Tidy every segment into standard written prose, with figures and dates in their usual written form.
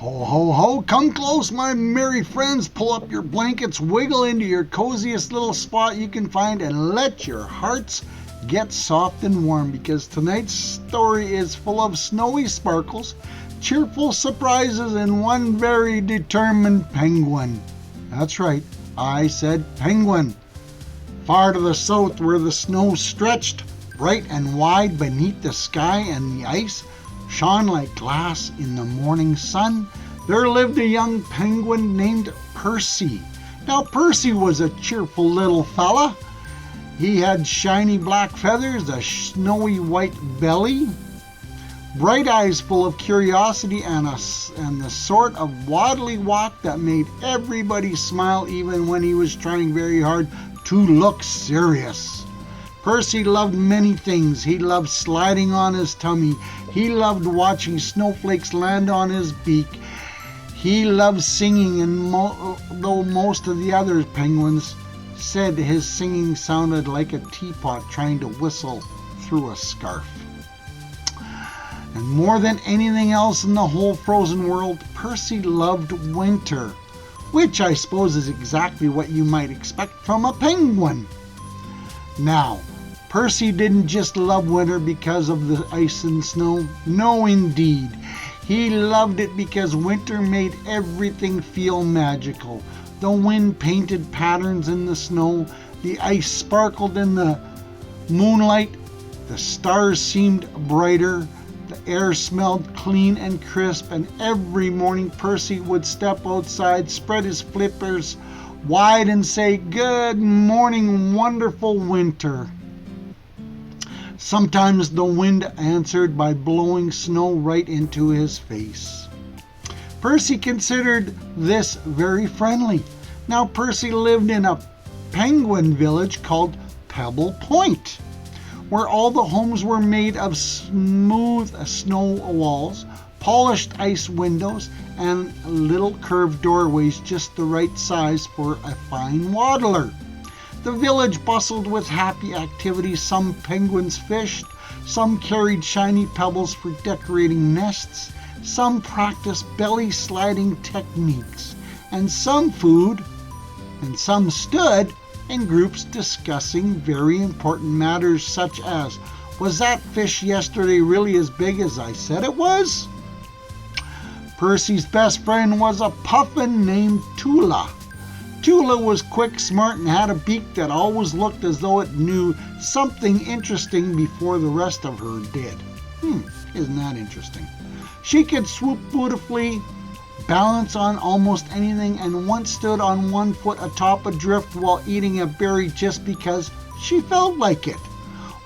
Ho, ho, ho, come close, my merry friends. Pull up your blankets, wiggle into your coziest little spot you can find, and let your hearts get soft and warm, because tonight's story is full of snowy sparkles, cheerful surprises, and one very determined penguin. That's right, I said penguin. Far to the south, where the snow stretched bright and wide beneath the sky and the ice shone like glass in the morning sun, there lived a young penguin named Percy. Now, Percy was a cheerful little fella. He had shiny black feathers, a snowy white belly, bright eyes full of curiosity, and the sort of waddly walk that made everybody smile, even when he was trying very hard to look serious. Percy loved many things. He loved sliding on his tummy. He loved watching snowflakes land on his beak. He loved singing, and though most of the other penguins said his singing sounded like a teapot trying to whistle through a scarf. And more than anything else in the whole frozen world, Percy loved winter, which I suppose is exactly what you might expect from a penguin. Now, Percy didn't just love winter because of the ice and snow. No, indeed. He loved it because winter made everything feel magical. The wind painted patterns in the snow. The ice sparkled in the moonlight. The stars seemed brighter. The air smelled clean and crisp. And every morning Percy would step outside, spread his flippers wide, and say, "Good morning, wonderful winter." Sometimes the wind answered by blowing snow right into his face. Percy considered this very friendly. Now, Percy lived in a penguin village called Pebble Point, where all the homes were made of smooth snow walls, polished ice windows, and little curved doorways just the right size for a fine waddler. The village bustled with happy activities. Some penguins fished, some carried shiny pebbles for decorating nests, some practiced belly sliding techniques, and some food, and some stood in groups discussing very important matters such as, was that fish yesterday really as big as I said it was? Percy's best friend was a puffin named Tula. Tula was quick, smart, and had a beak that always looked as though it knew something interesting before the rest of her did. Isn't that interesting? She could swoop beautifully, balance on almost anything, and once stood on one foot atop a drift while eating a berry just because she felt like it.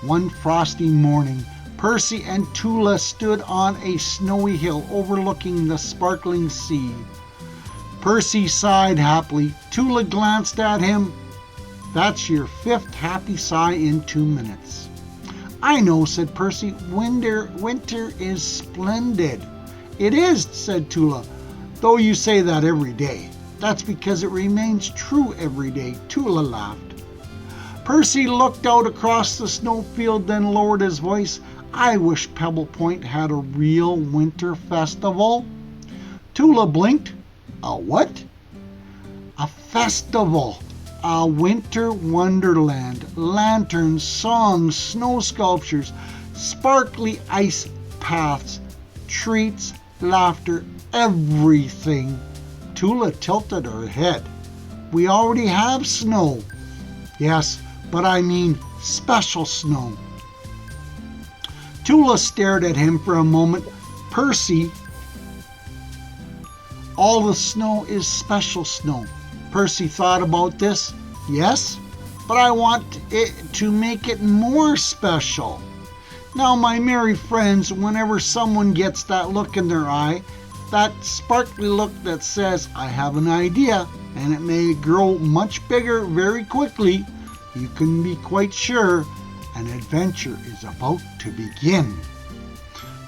One frosty morning, Percy and Tula stood on a snowy hill overlooking the sparkling sea. Percy sighed happily. Tula glanced at him. "That's your fifth happy sigh in 2 minutes." "I know," said Percy. Winter is splendid." "It is," said Tula, "though you say that every day." "That's because it remains true every day," Tula laughed. Percy looked out across the snowfield, then lowered his voice. "I wish Pebble Point had a real winter festival." Tula blinked. "A what?" "A festival. A winter wonderland. Lanterns, songs, snow sculptures, sparkly ice paths, treats, laughter, everything." Tula tilted her head. "We already have snow." "Yes, but I mean special snow." Tula stared at him for a moment. "Percy, all the snow is special snow." Percy thought about this. "Yes, but I want it to make it more special." Now, my merry friends, whenever someone gets that look in their eye, that sparkly look that says, "I have an idea, and it may grow much bigger very quickly," you can be quite sure an adventure is about to begin.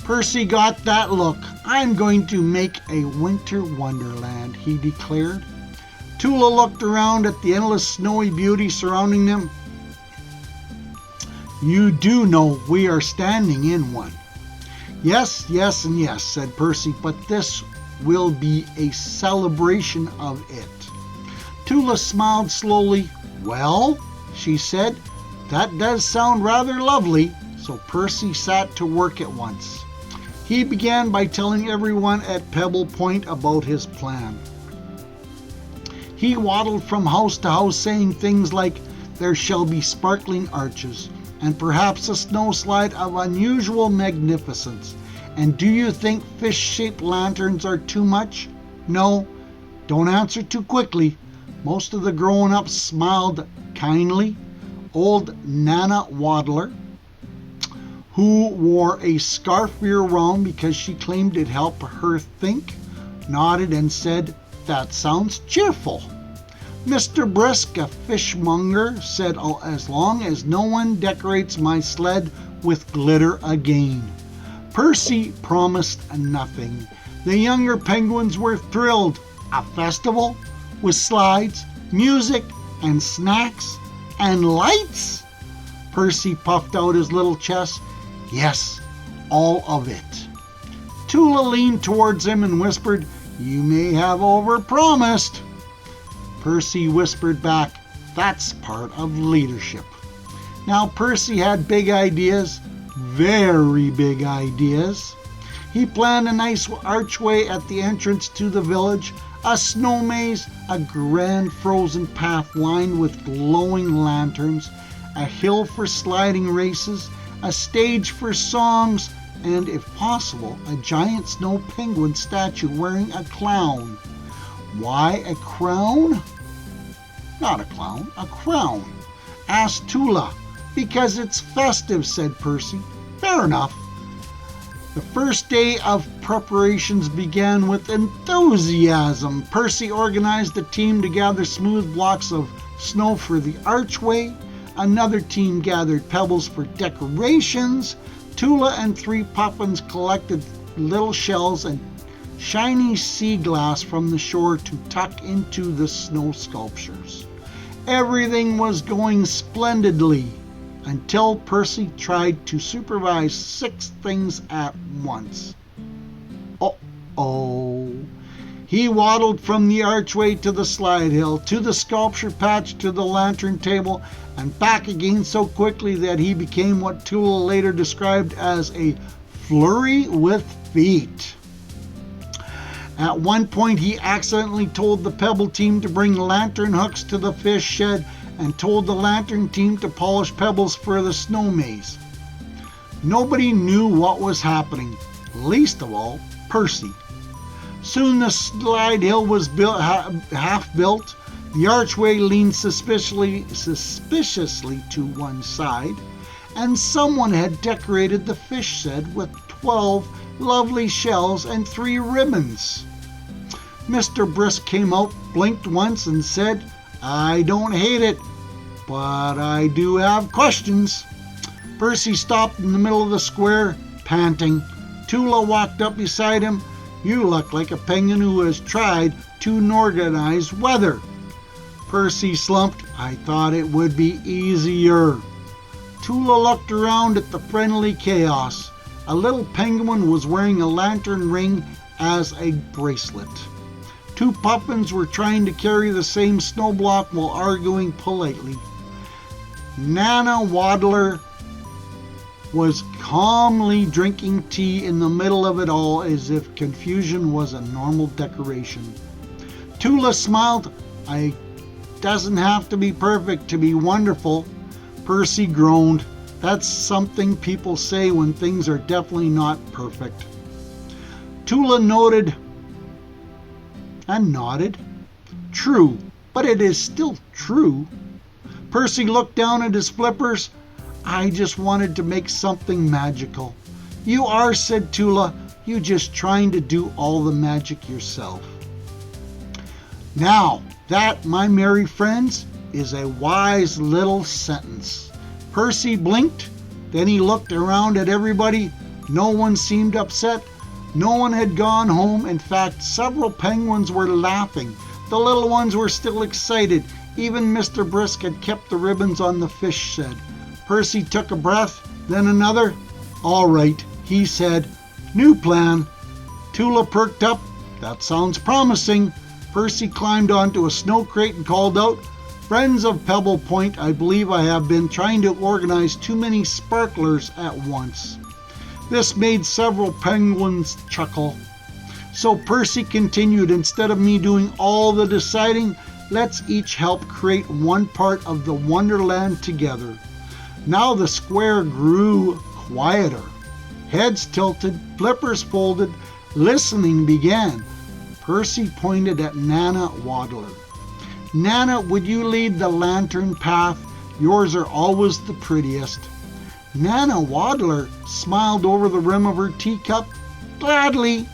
Percy got that look. "I'm going to make a winter wonderland," he declared. Tula looked around at the endless snowy beauty surrounding them. "You do know we are standing in one." Yes, and yes," said Percy, "but this will be a celebration of it. Tula smiled slowly. Well, she said, that does sound rather lovely. So Percy sat to work at once. He began by telling everyone at Pebble Point about his plan. He waddled from house to house saying things like, there shall be sparkling arches, and perhaps a snow slide of unusual magnificence. And do you think fish-shaped lanterns are too much? No, don't answer too quickly. Most of the grown-ups smiled kindly. Old Nana Waddler, who wore a scarf year-round because she claimed it helped her think, nodded and said, that sounds cheerful. Mr. Brisk, a fishmonger, said, as long as no one decorates my sled with glitter again. Percy promised nothing. The younger penguins were thrilled. A festival with slides, music, and snacks, and lights? Percy puffed out his little chest. Yes, all of it. Tula leaned towards him and whispered, you may have overpromised. Percy whispered back, that's part of leadership. Now Percy had big ideas, very big ideas. He planned a nice archway at the entrance to the village, a snow maze, a grand frozen path lined with glowing lanterns, a hill for sliding races, a stage for songs, and, if possible, a giant snow penguin statue wearing a crown. Why a crown? Not a clown, a crown. Asked Tula. Because it's festive, said Percy. Fair enough. The first day of preparations began with enthusiasm. Percy organized a team to gather smooth blocks of snow for the archway. Another team gathered pebbles for decorations. Tula and 3 puffins collected little shells and shiny sea glass from the shore to tuck into the snow sculptures. Everything was going splendidly until Percy tried to supervise 6 things at once. Uh-oh. He waddled from the archway to the slide hill, to the sculpture patch, to the lantern table, and back again so quickly that he became what Tula later described as a flurry with feet. At one point, he accidentally told the Pebble team to bring lantern hooks to the fish shed and told the lantern team to polish pebbles for the snow maze. Nobody knew what was happening, least of all Percy. Soon the slide hill was half built. The archway leaned suspiciously to one side, and someone had decorated the fish shed with 12 lovely shells and 3 ribbons. Mr. Brisk came out, blinked once, and said, I don't hate it, but I do have questions. Percy stopped in the middle of the square, panting. Tula walked up beside him. You look like a penguin who has tried to organize weather. Percy slumped. I thought it would be easier. Tula looked around at the friendly chaos. A little penguin was wearing a lantern ring as a bracelet. 2 puffins were trying to carry the same snow block while arguing politely. Nana Waddler was calmly drinking tea in the middle of it all as if confusion was a normal decoration. Tula smiled. It doesn't have to be perfect to be wonderful. Percy groaned. That's something people say when things are definitely not perfect. Tula noted and nodded. True, but it is still true. Percy looked down at his flippers. I just wanted to make something magical. You are, said Tula. You just trying to do all the magic yourself. Now, that, my merry friends, is a wise little sentence. Percy blinked, then he looked around at everybody. No one seemed upset. No one had gone home. In fact, several penguins were laughing. The little ones were still excited. Even Mr. Brisk had kept the ribbons on the fish shed. Percy took a breath, then another. All right, he said. New plan. Tula perked up. That sounds promising. Percy climbed onto a snow crate and called out, "Friends of Pebble Point, I believe I have been trying to organize too many sparklers at once." This made several penguins chuckle. So Percy continued, "Instead of me doing all the deciding, let's each help create one part of the Wonderland together." Now the square grew quieter. Heads tilted, flippers folded, listening began. Percy pointed at Nana Waddler. "Nana, would you lead the lantern path? Yours are always the prettiest." Nana Waddler smiled over the rim of her teacup. "Gladly."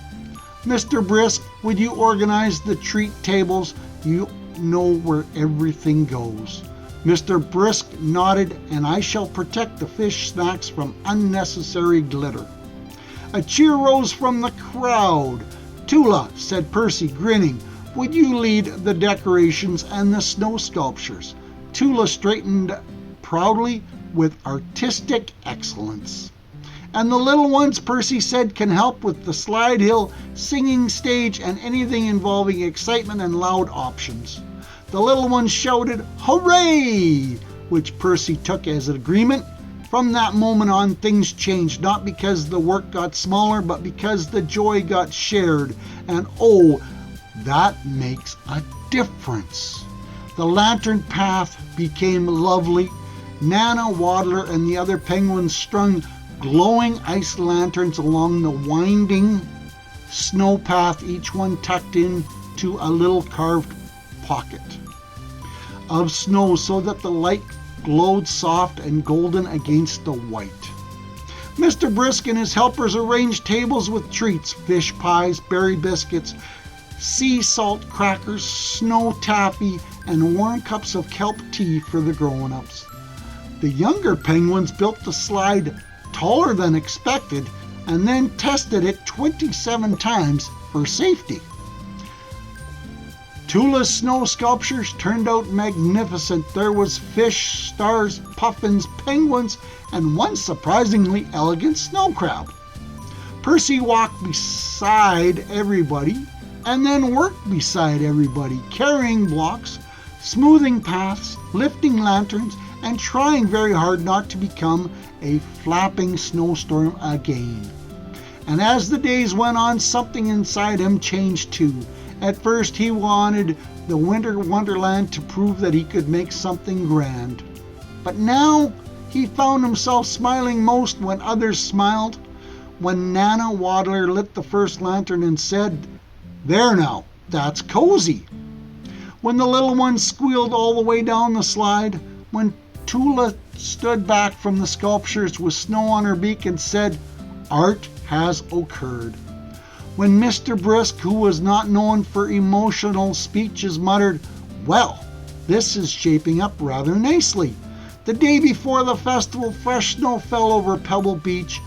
"Mr. Brisk, would you organize the treat tables? You know where everything goes." Mr. Brisk nodded, "And I shall protect the fish snacks from unnecessary glitter." A cheer rose from the crowd. "Tula," said Percy, grinning, "would you lead the decorations and the snow sculptures?" Tula straightened proudly with artistic excellence. "And the little ones," Percy said, "can help with the slide hill, singing stage, and anything involving excitement and loud options." The little ones shouted, "Hooray!" which Percy took as an agreement. From that moment on, things changed, not because the work got smaller, but because the joy got shared. And oh, that makes a difference. The lantern path became lovely. Nana Waddler and the other penguins strung glowing ice lanterns along the winding snow path, each one tucked into a little carved pocket of snow so that the light glowed soft and golden against the white. Mr. Brisk and his helpers arranged tables with treats, fish pies, berry biscuits, sea salt crackers, snow taffy, and warm cups of kelp tea for the grown-ups. The younger penguins built the slide taller than expected and then tested it 27 times for safety. Tula's snow sculptures turned out magnificent. There was fish, stars, puffins, penguins, and one surprisingly elegant snow crab. Percy walked beside everybody and then worked beside everybody, carrying blocks, smoothing paths, lifting lanterns, and trying very hard not to become a flapping snowstorm again. And as the days went on, something inside him changed too. At first, he wanted the Winter Wonderland to prove that he could make something grand. But now, he found himself smiling most when others smiled. When Nana Waddler lit the first lantern and said, "There now, that's cozy." When the little ones squealed all the way down the slide. When Tula stood back from the sculptures with snow on her beak and said, "Art has occurred." When Mr. Brisk, who was not known for emotional speeches, muttered, "Well, this is shaping up rather nicely." The day before the festival, fresh snow fell over Pebble Beach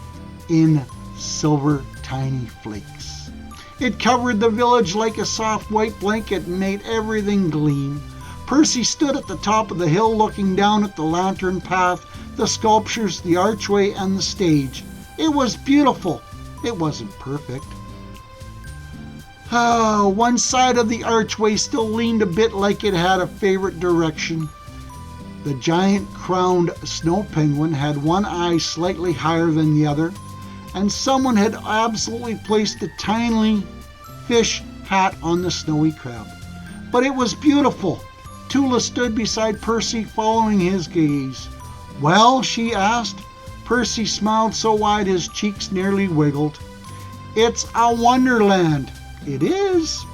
in silver tiny flakes. It covered the village like a soft white blanket and made everything gleam. Percy stood at the top of the hill looking down at the lantern path, the sculptures, the archway, and the stage. It was beautiful. It wasn't perfect. One side of the archway still leaned a bit like it had a favorite direction. The giant crowned snow penguin had one eye slightly higher than the other, and someone had absolutely placed a tiny fish hat on the snowy crab. But it was beautiful. Tula stood beside Percy, following his gaze. "Well?" she asked. Percy smiled so wide his cheeks nearly wiggled. "It's a wonderland." "It is.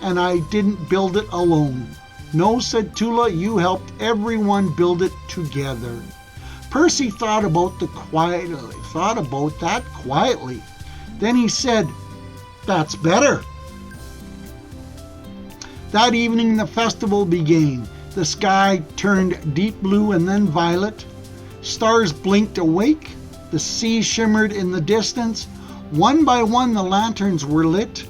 And I didn't build it alone." "No," said Tula, "you helped everyone build it together." Percy thought about that quietly. Then he said, "That's better." That evening the festival began. The sky turned deep blue and then violet. Stars blinked awake. The sea shimmered in the distance. One by one the lanterns were lit.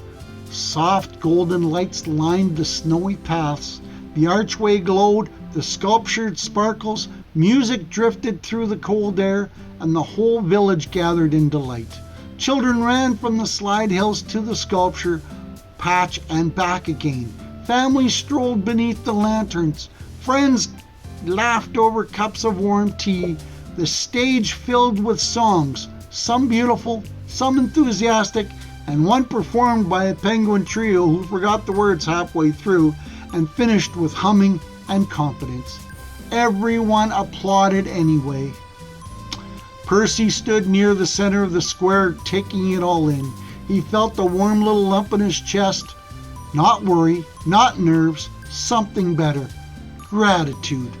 Soft golden lights lined the snowy paths. The archway glowed, the sculptured sparkles, music drifted through the cold air, and the whole village gathered in delight. Children ran from the slide hills to the sculpture patch and back again. Families strolled beneath the lanterns. Friends laughed over cups of warm tea. The stage filled with songs, some beautiful, some enthusiastic, and one performed by a penguin trio who forgot the words halfway through and finished with humming and confidence. Everyone applauded anyway. Percy stood near the center of the square, taking it all in. He felt a warm little lump in his chest. Not worry, not nerves, something better. Gratitude.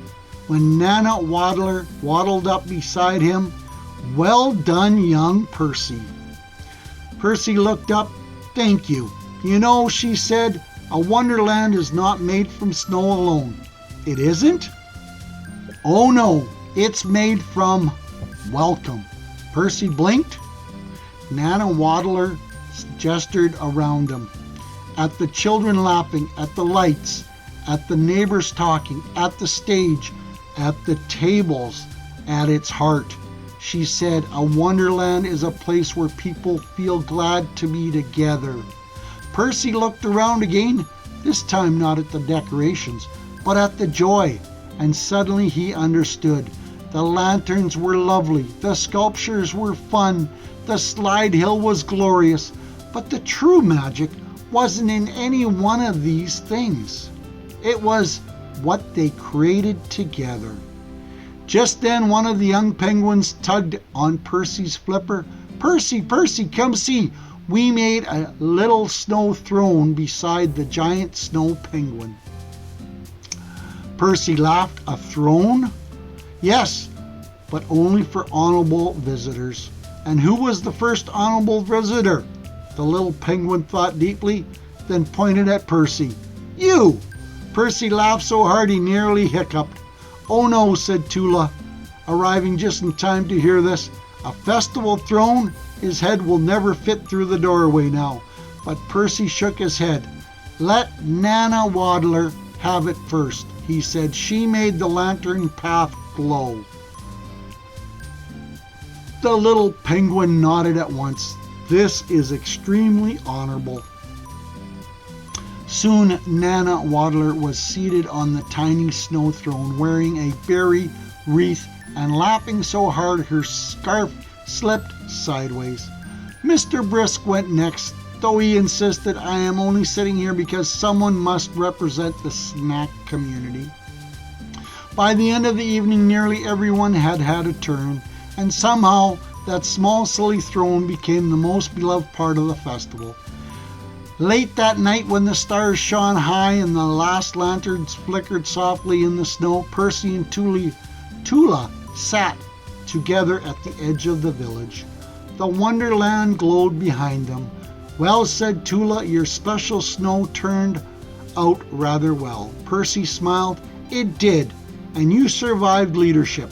When Nana waddled up beside him, "Well done, young Percy." Percy looked up. "Thank you. You know," she said, "a Wonderland is not made from snow alone." "It isn't?" "Oh no, it's made from welcome." Percy blinked. Nana Waddler gestured around him. At the children laughing, at the lights, at the neighbors talking, at the stage, at the tables, at its heart. She said, "A Wonderland is a place where people feel glad to be together." Percy looked around again, this time not at the decorations, but at the joy, and suddenly he understood. The lanterns were lovely, the sculptures were fun, the slide hill was glorious, but the true magic wasn't in any one of these things. It was what they created together. Just then one of the young penguins tugged on Percy's flipper. "Percy, Percy, come see. We made a little snow throne beside the giant snow penguin." Percy laughed. "A throne?" "Yes, but only for honorable visitors." "And who was the first honorable visitor?" The little penguin thought deeply, then pointed at Percy. "You!" Percy laughed so hard he nearly hiccuped. "Oh no," said Tula, arriving just in time to hear this. "A festival throne? His head will never fit through the doorway now." But Percy shook his head. "Let Nana Waddler have it first," he said. "She made the lantern path glow." The little penguin nodded at once. "This is extremely honorable." Soon Nana Waddler was seated on the tiny snow throne, wearing a berry wreath and laughing so hard her scarf slipped sideways. Mr. Brisk went next, though he insisted, "I am only sitting here because someone must represent the snack community." By the end of the evening, nearly everyone had had a turn, and somehow that small silly throne became the most beloved part of the festival. Late that night, when the stars shone high and the last lanterns flickered softly in the snow, Percy and Tula sat together at the edge of the village. The Wonderland glowed behind them. "Well," said Tula, "your special snow turned out rather well." Percy smiled. "It did, and you survived leadership."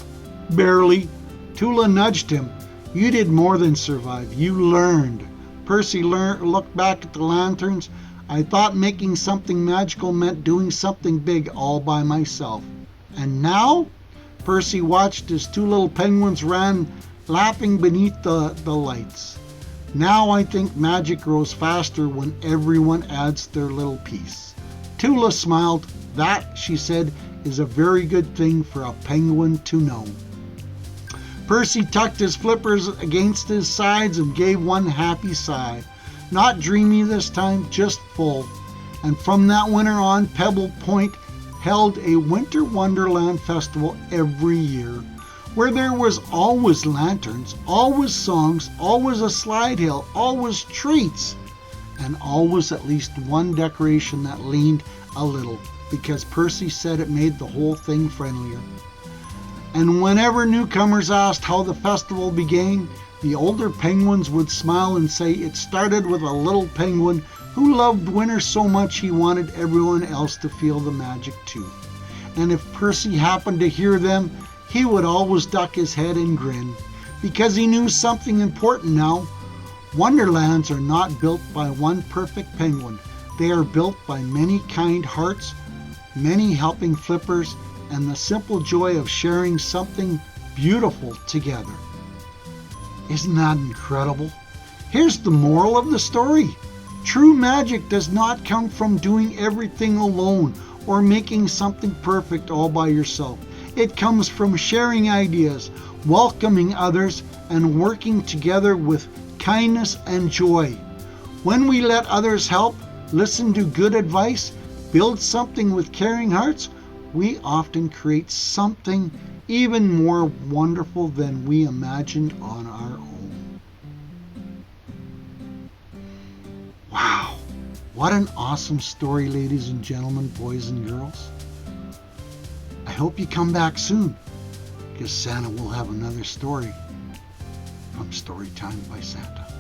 "Barely." Tula nudged him. "You did more than survive. You learned." Percy looked back at the lanterns. "I thought making something magical meant doing something big all by myself. And now?" Percy watched as two little penguins ran laughing beneath the lights. "Now I think magic grows faster when everyone adds their little piece." Tula smiled. "That," she said, "is a very good thing for a penguin to know." Percy tucked his flippers against his sides and gave one happy sigh. Not dreamy this time, just full. And from that winter on, Pebble Point held a Winter Wonderland festival every year, where there was always lanterns, always songs, always a slide hill, always treats, and always at least one decoration that leaned a little, because Percy said it made the whole thing friendlier. And whenever newcomers asked how the festival began, the older penguins would smile and say it started with a little penguin who loved winter so much he wanted everyone else to feel the magic too. And if Percy happened to hear them, he would always duck his head and grin, because he knew something important now. Wonderlands are not built by one perfect penguin. They are built by many kind hearts, many helping flippers, and the simple joy of sharing something beautiful together. Isn't that incredible? Here's the moral of the story. True magic does not come from doing everything alone or making something perfect all by yourself. It comes from sharing ideas, welcoming others, and working together with kindness and joy. When we let others help, listen to good advice, build something with caring hearts, we often create something even more wonderful than we imagined on our own. Wow, what an awesome story, ladies and gentlemen, boys and girls. I hope you come back soon, because Santa will have another story from Storytime by Santa.